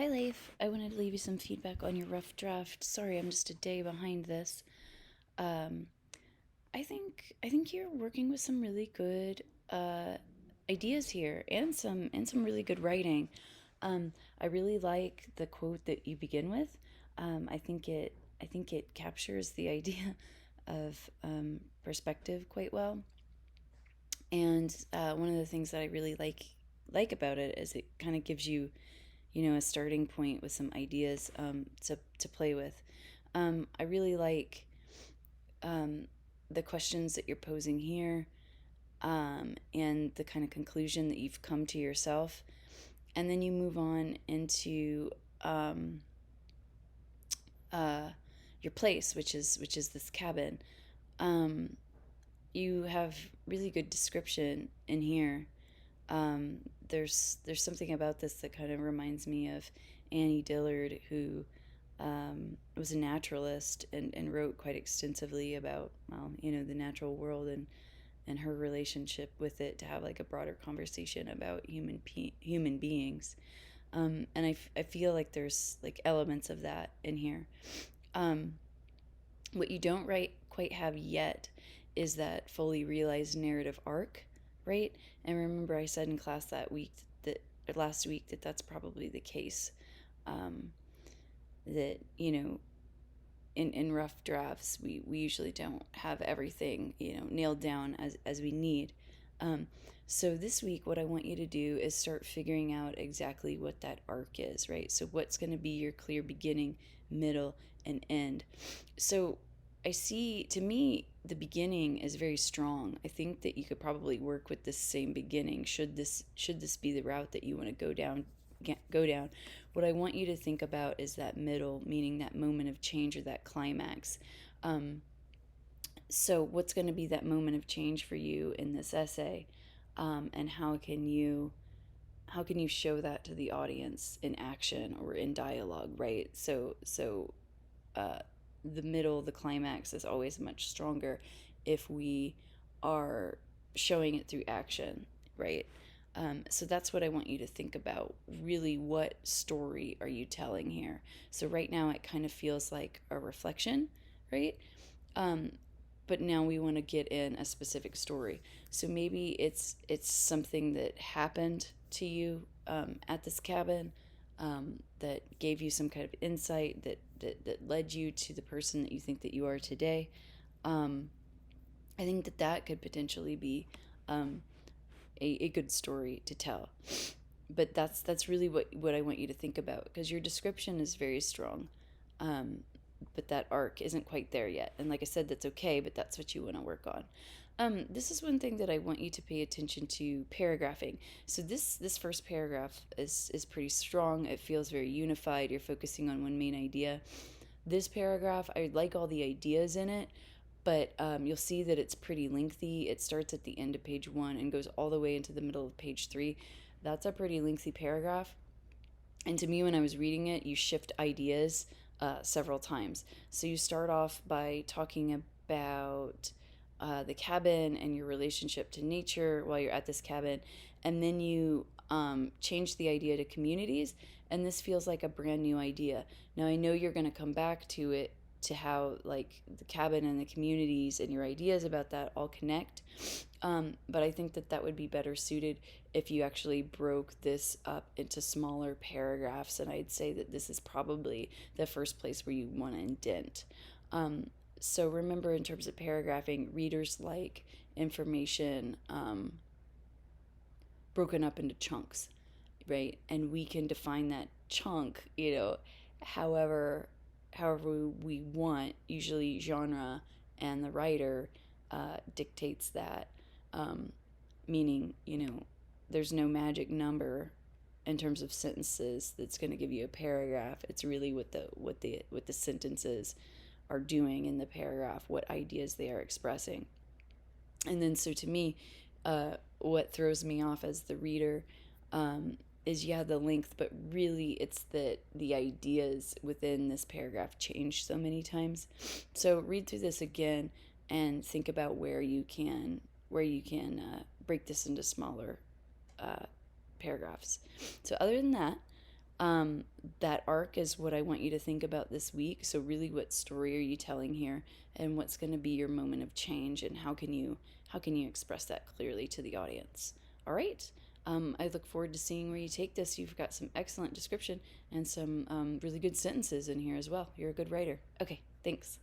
Hi, Leif. I wanted to leave you some feedback on your rough draft. Sorry, I'm just a day behind this. Um, I think you're working with some really good uh, ideas here, and some really good writing. I really like the quote that you begin with. I think it captures the idea of perspective quite well. And one of the things that I really like about it is it kind of gives you, a starting point with some ideas to play with. I really like um, the questions that you're posing here, and the kind of conclusion that you've come to yourself. And then you move on into um, uh, your place, which is this cabin. Um, you have really good description in here. Um, there's something about this that kind of reminds me of Annie Dillard, who was a naturalist and wrote quite extensively about, well, the natural world and her relationship with it, to have like a broader conversation about human beings. And I feel like there's like elements of that in here. Um, what you don't quite have yet is that fully realized narrative arc, right? And remember, I said in class that or last week, that that's probably the case. Um, that in rough drafts, we usually don't have everything nailed down as we need. Um, so this week, what I want you to do is start figuring out exactly what that arc is, right? So what's going to be your clear beginning, middle, and end. So I see, to me, the beginning is very strong. I think that you could probably work with this same beginning, should this be the route that you want to go down. What I want you to think about is that middle, meaning that moment of change or that climax. Um, so, what's going to be that moment of change for you in this essay, and how can you show that to the audience in action or in dialogue, right? Uh, the middle, the climax, is always much stronger if we are showing it through action, right? So that's what I want you to think about. Really, what story are you telling here? So right now, it kind of feels like a reflection, right? Um, but now we want to get in a specific story. So maybe it's something that happened to you at this cabin, that gave you some kind of insight that led you to the person that you think that you are today. Um, I think that could potentially be um, a good story to tell. But that's really what I want you to think about, because your description is very strong. Um, but that arc isn't quite there yet. And like I said, that's okay, but that's what you want to work on. This is one thing that I want you to pay attention to: paragraphing. So this first paragraph is pretty strong. It feels very unified. You're focusing on one main idea. This paragraph, I like all the ideas in it, but you'll see that it's pretty lengthy. It starts at the end of page 1 and goes all the way into the middle of page 3. That's a pretty lengthy paragraph. And to me, when I was reading it, you shift ideas several times. So you start off by talking about the cabin and your relationship to nature while you're at this cabin, and then you change the idea to communities, and this feels like a brand new idea. Now, I know you're going to come back to it, to how like the cabin and the communities and your ideas about that all connect. But I think that would be better suited if you actually broke this up into smaller paragraphs. And I'd say that this is probably the first place where you want to indent. Um, so remember, in terms of paragraphing, readers like information broken up into chunks, right? And we can define that chunk, however we want. Usually genre and the writer dictates that, um, meaning, there's no magic number in terms of sentences that's going to give you a paragraph. It's really what the sentences are doing in the paragraph, what ideas they are expressing. And then, so to me, what throws me off as the reader, is, yeah, the length, but really it's that the ideas within this paragraph change so many times. So read through this again and think about where you can break this into smaller uh, paragraphs. So other than that, That arc is what I want you to think about this week. So really, what story are you telling here, and what's going to be your moment of change, and how can you express that clearly to the audience? All right. I look forward to seeing where you take this. You've got some excellent description and some really good sentences in here as well. You're a good writer. Okay, thanks.